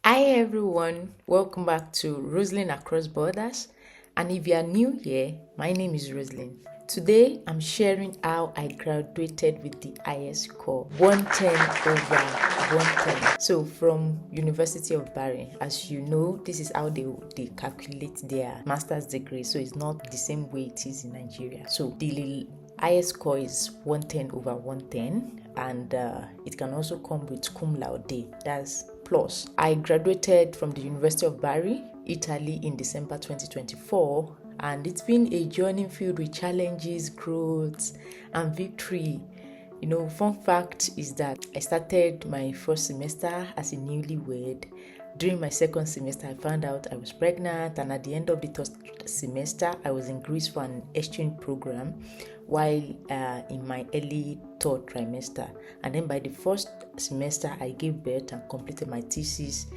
Hi everyone, welcome back to Rosalind Across Borders. And if you are new here, my name is Rosalind. Today I'm sharing how I graduated with the highest score 110 over 110. So from University of Bari, as you know, this is how they calculate their master's degree. So it's not the same way it is in Nigeria. So the highest score is 110 over 110, and it can also come with cum laude, that's plus. I graduated from the University of Bari, Italy in December 2024, and it's been a journey filled with challenges, growth, and victory. Fun fact is that I started my first semester as a newlywed. During my second semester, I found out I was pregnant, and at the end of the third semester, I was in Greece for an exchange program while in my early third trimester. And then by the first semester, I gave birth and completed my thesis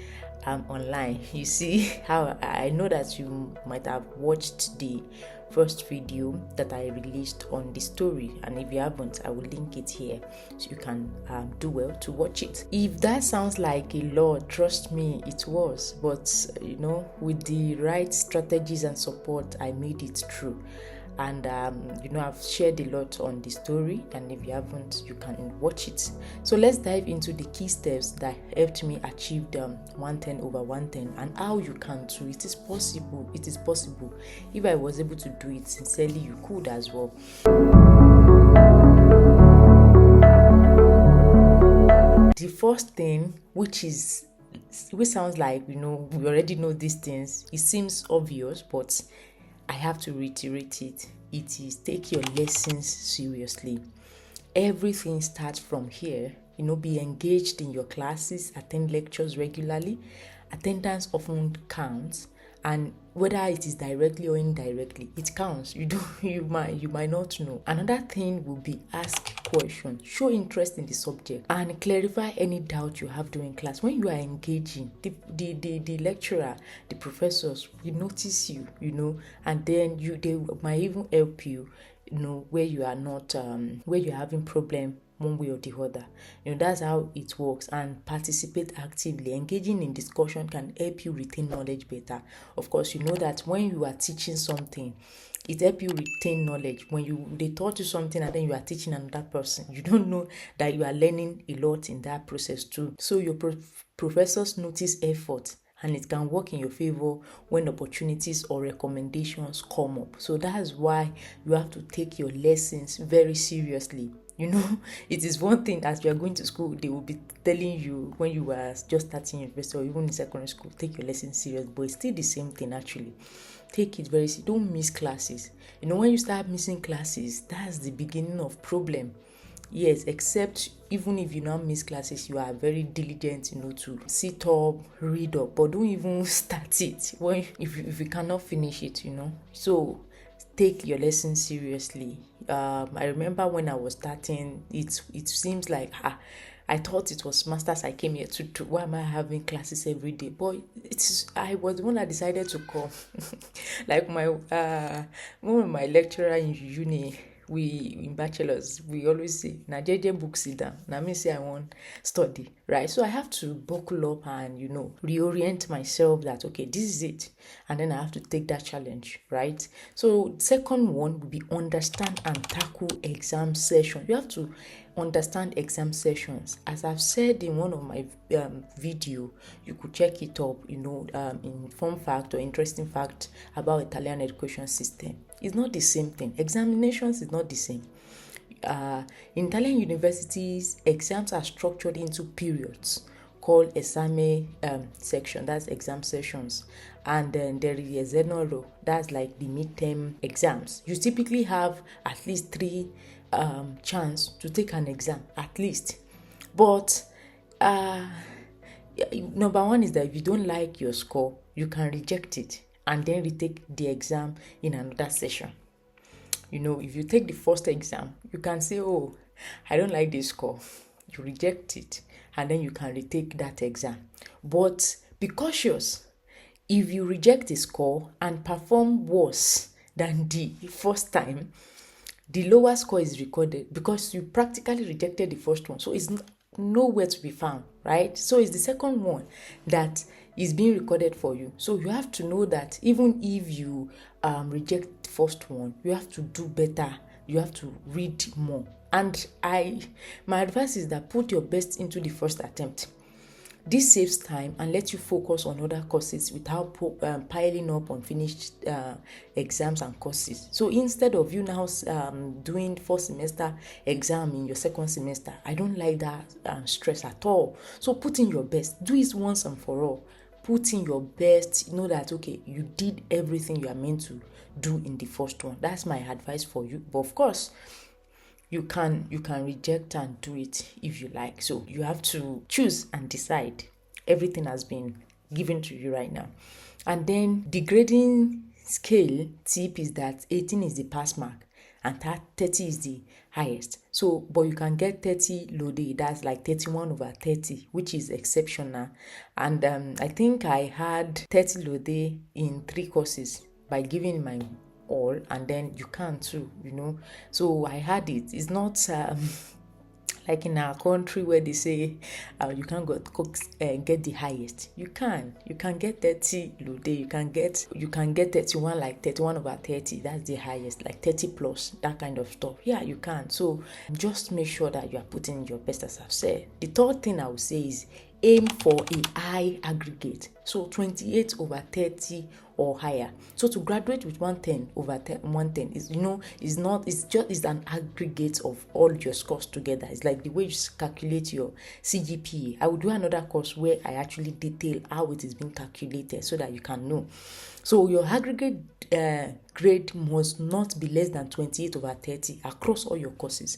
online. You see how I know that you might have watched the first video that I released on the story, and if you haven't, I will link it here so you can do well to watch it. If that sounds like a lot, trust me, it was, but with the right strategies and support, I made it through. And I've shared a lot on the story, and if you haven't, you can watch it. So let's dive into the key steps that helped me achieve 110 over 110 and how you can too. It is possible. If I was able to do it sincerely, you could as well. The first thing, which sounds like we already know these things, it seems obvious, but I have to reiterate it. It is take your lessons seriously. Everything starts from here. Be engaged in your classes, attend lectures regularly. Attendance often counts, and whether it is directly or indirectly, it counts. You might not know. Another thing will be ask questions, show interest in the subject, and clarify any doubt you have during class. When you are engaging, the lecturer, the professors will notice you, and then they might even help you, where you are not where you're having problem one way or the other. That's how it works. And participate actively. Engaging in discussion can help you retain knowledge better. Of course, you know that when you are teaching something, it helps you retain knowledge. When they taught you something and then you are teaching another person, you don't know that you are learning a lot in that process too. So your professors notice effort, and it can work in your favor when opportunities or recommendations come up. So that's why you have to take your lessons very seriously. It is one thing as you are going to school, they will be telling you when you were just starting university or even in secondary school, take your lessons serious, but it's still the same thing actually. Take it very serious. Don't miss classes. When you start missing classes, that's the beginning of problem. Yes, except even if you now miss classes, you are very diligent, to sit up, read up, but don't even start it if you cannot finish it, So take your lesson seriously. I remember when I was starting, it seems like I thought it was masters I came here to do. Why am I having classes every day? But I was the one that decided to come. Like one of my lecturer in uni, we in bachelors, we always say na jeje book sit down. Now me say I want study, right? So I have to buckle up and reorient myself that okay, this is it, and then I have to take that challenge, right? So second one would be understand and tackle exam session. You have to understand exam sessions. As I've said in one of my video, you could check it up, in fun fact or interesting fact about Italian education system. It's not the same thing. Examinations is not the same. In Italian universities, exams are structured into periods called esame section, that's exam sessions, and then there is essenoro, that's like the midterm exams. You typically have at least 3 chance to take an exam, at least. But number one is that if you don't like your score, you can reject it and then retake the exam in another session. If you take the first exam, you can say, oh, I don't like this score. You reject it, and then you can retake that exam. But be cautious. If you reject the score and perform worse than the first time, the lower score is recorded because you practically rejected the first one. So it's nowhere to be found, right? So it's the second one that is being recorded for you. So you have to know that even if you reject the first one, you have to do better. You have to read more. And my advice is that put your best into the first attempt. This saves time and lets you focus on other courses without piling up unfinished exams and courses. So instead of you now doing first semester exam in your second semester, I don't like that stress at all. So put in your best. Do it once and for all. Put in your best. Know that, okay, you did everything you are meant to do in the first one. That's my advice for you. But of course, you can reject and do it if you like. So you have to choose and decide. Everything has been given to you right now. And then the grading scale tip is that 18 is the pass mark and 30 is the highest. So, but you can get 30 low-day, that's like 31/30, which is exceptional. And I think I had 30 low-day in 3 courses by giving my all, and then you can too, So I had it. It's not like in our country where they say you can't get the highest. You can get 30 low day. You can get 31, like 31/30. That's the highest, like 30 plus, that kind of stuff. Yeah, you can. So just make sure that you are putting your best, as I've said. The third thing I would say is aim for a high aggregate. So 28/30 or higher. So to graduate with 110 is an aggregate of all your scores together. It's like the way you calculate your CGPA. I will do another course where I actually detail how it is being calculated so that you can know. So your aggregate grade must not be less than 28/30 across all your courses.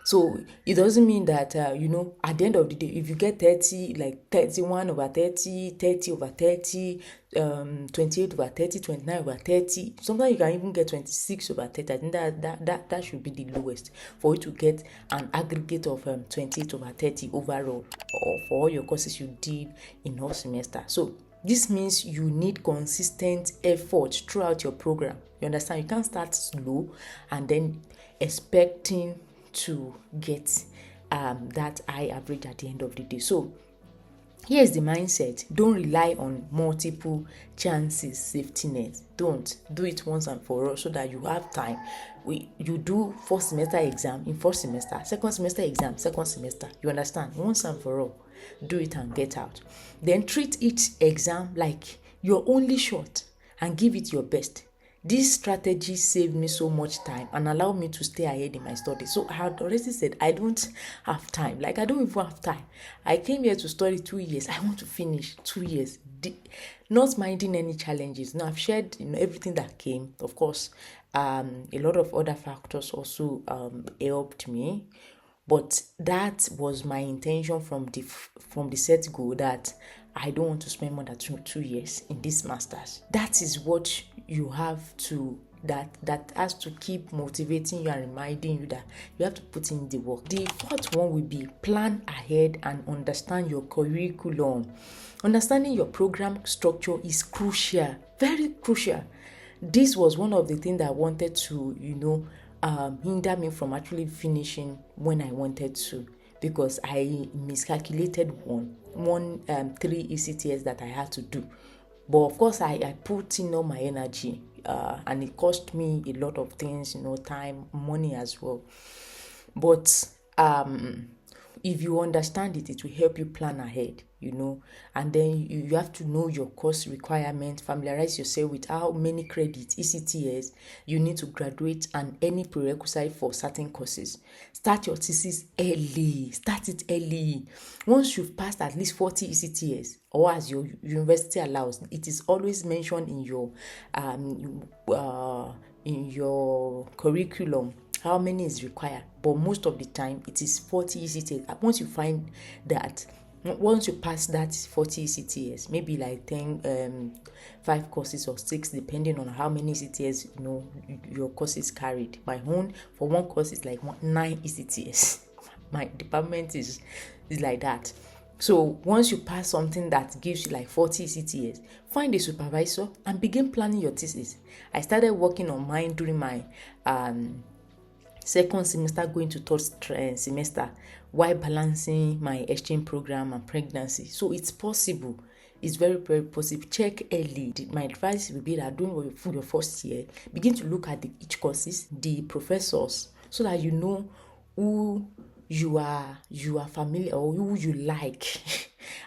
So it doesn't mean that, at the end of the day, if you get 30, like 31/30, 30/30, 28/30, 29/30, sometimes you can even get 26/30. I think that should be the lowest for you to get an aggregate of 28/30 overall, or for all your courses you did in whole semester. So this means you need consistent effort throughout your program. You understand? You can't start slow and then expecting to get that high average at the end of the day. So here's the mindset. Don't rely on multiple chances, safety nets. Don't do it once and for all so that you have time. You do first semester exam in first semester, second semester exam, second semester. You understand? Once and for all, do it and get out. Then treat each exam like your only shot and give it your best. This strategy saved me so much time and allowed me to stay ahead in my studies. So I had already said I don't have time. Like, I don't even have time. I came here to study 2 years. I want to finish 2 years. Not minding any challenges. Now, I've shared everything that came. Of course, a lot of other factors also helped me. But that was my intention from the set goal, that I don't want to spend more than 2 years in this master's. That is what you have to, that has to keep motivating you and reminding you that you have to put in the work. The fourth one will be plan ahead and understand your curriculum. Understanding your program structure is crucial, very crucial. This was one of the things that I wanted to, hinder me from actually finishing when I wanted to, because I miscalculated one 3 ECTS that I had to do. But of course, I put in all my energy, and it cost me a lot of things, time, money as well. But if you understand it, it will help you plan ahead, and then you have to know your course requirements, familiarize yourself with how many credits, ECTS, you need to graduate, and any prerequisite for certain courses. Start your thesis early. Start it early. Once you've passed at least 40 ECTS, or as your university allows, it is always mentioned in your curriculum how many is required, but most of the time it is 40 ECTS. Once you find that, once you pass that 40 ECTS, maybe like 5 courses or 6, depending on how many ECTS your courses carried. My own, for one course, is like 9 ECTS. My department is like that. So once you pass something that gives you like 40 ECTS, find a supervisor and begin planning your thesis. I started working on mine during my second semester going to third semester while balancing my exchange program and pregnancy. So it's possible. It's very, very possible. Check early. My advice will be that during your first year, begin to look at each courses, the professors, so that you know who you are familiar or who you like.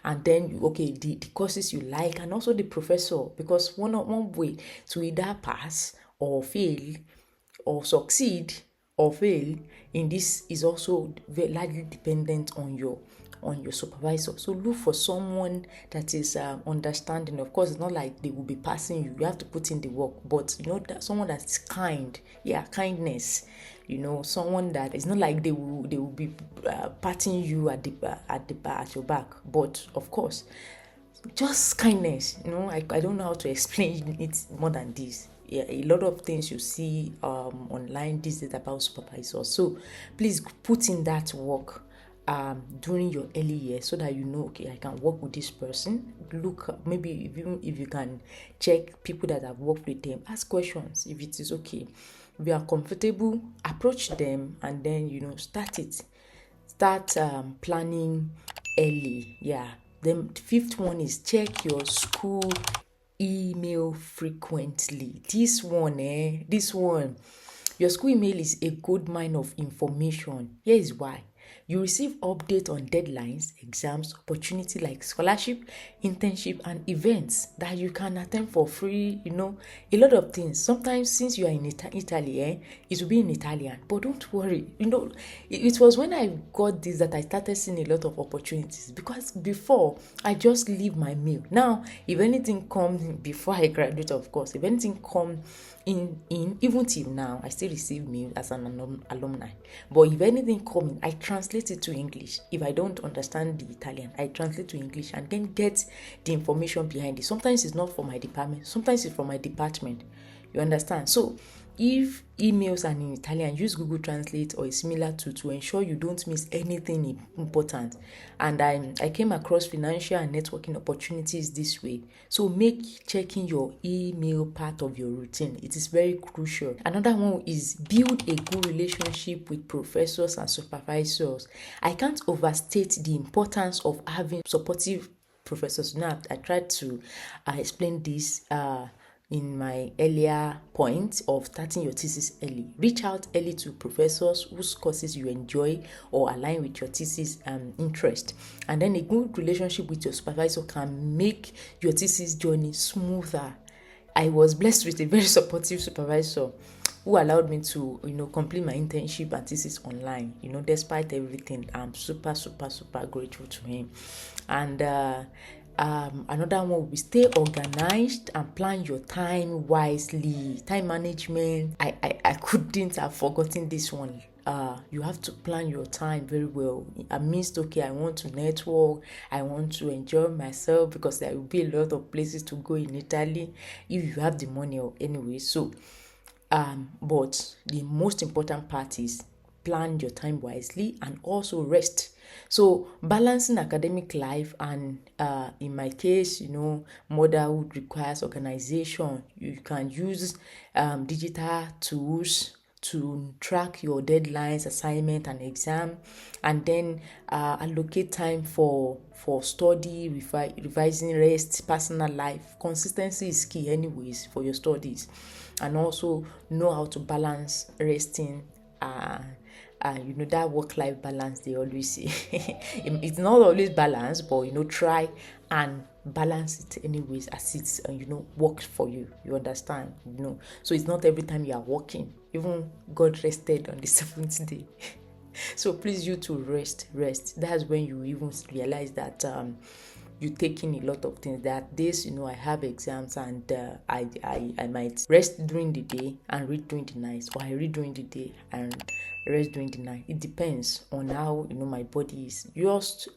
And then the courses you like, and also the professor, because one way to either pass or fail or succeed or fail in this is also very largely dependent on your supervisor. So look for someone that is understanding. Of course, it's not like they will be passing you. You have to put in the work, but that someone that's kind. Yeah, kindness. Someone that is not like they will be patting you at your back. But of course, just kindness. I don't know how to explain it more than this. Yeah, a lot of things you see online these days about supervisors. So please put in that work during your early years, so that okay, I can work with this person. Look, maybe if you can check people that have worked with them, ask questions if it is okay. If you are comfortable, approach them, and then start planning early. Yeah. Then the fifth one is check your school email frequently. This one, your school email is a gold mine of information. Here is why. You receive updates on deadlines, exams, opportunity like scholarship, internship, and events that you can attend for free. A lot of things. Sometimes, since you are in Italy, it will be in Italian. But don't worry. It was when I got this that I started seeing a lot of opportunities. Because before, I just leave my mail. Now, if anything comes before I graduate, of course, if anything comes in even till now, I still receive mail as an alumni. But if anything comes in, I translate it to English. If I don't understand the Italian, I translate to English and then get the information behind it. Sometimes it's not for my department, sometimes it's for my department. You understand? So if emails are in Italian, use Google Translate or a similar tool to ensure you don't miss anything important. And I came across financial and networking opportunities this way. So make checking your email part of your routine. It is very crucial. Another one is build a good relationship with professors and supervisors. I can't overstate the importance of having supportive professors. Now, I tried to explain this in my earlier point of starting your thesis early. Reach out early to professors whose courses you enjoy or align with your thesis interest. And then a good relationship with your supervisor can make your thesis journey smoother. I was blessed with a very supportive supervisor who allowed me to, complete my internship and thesis online. Despite everything, I'm super, super, super grateful to him. And another one will be stay organized and plan your time wisely. Time management. I couldn't have forgotten this one. You have to plan your time very well. Amidst, I want to network, I want to enjoy myself, because there will be a lot of places to go in Italy if you have the money or anyway. So, but the most important part is plan your time wisely and also rest. So balancing academic life and in my case, motherhood requires organization. You can use digital tools to track your deadlines, assignment, and exam, and then allocate time for study, revising, rest, personal life. Consistency is key anyways for your studies, and also know how to balance resting that work-life balance they always say. It's not always balanced, but try and balance it anyways as it's works for you. You understand? So it's not every time you are working. Even God rested on the seventh day. So please, you to rest. That's when you even realize that you take in a lot of things. That days, I have exams, and I might rest during the day and read during the night, or I read during the day and rest during the night. It depends on how my body is. Just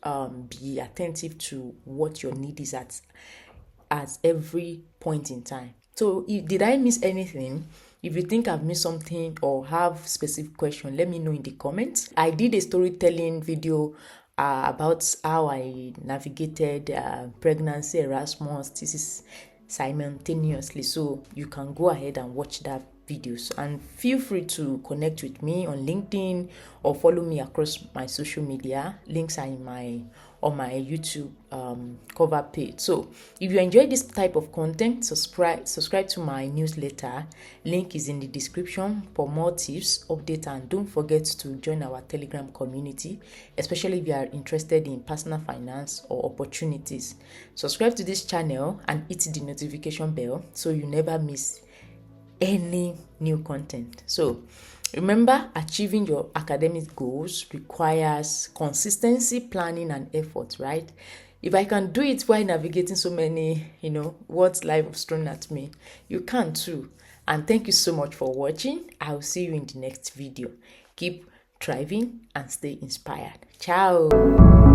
be attentive to what your need is at every point in time. So did I miss anything? If you think I've missed something or have specific question, let me know in the comments. I did a storytelling video about how I navigated pregnancy, Erasmus, thesis simultaneously. So you can go ahead and watch that videos. And feel free to connect with me on LinkedIn or follow me across my social media. Links are in my on my YouTube cover page. So if you enjoy this type of content, subscribe to my newsletter. Link is in the description for more tips, updates, and don't forget to join our Telegram community, especially if you are interested in personal finance or opportunities. Subscribe to this channel and hit the notification bell so you never miss any new content. So remember, achieving your academic goals requires consistency, planning, and effort, right? If I can do it while navigating so many, what life has thrown at me, you can too. And thank you so much for watching. I'll see you in the next video. Keep thriving and stay inspired. Ciao.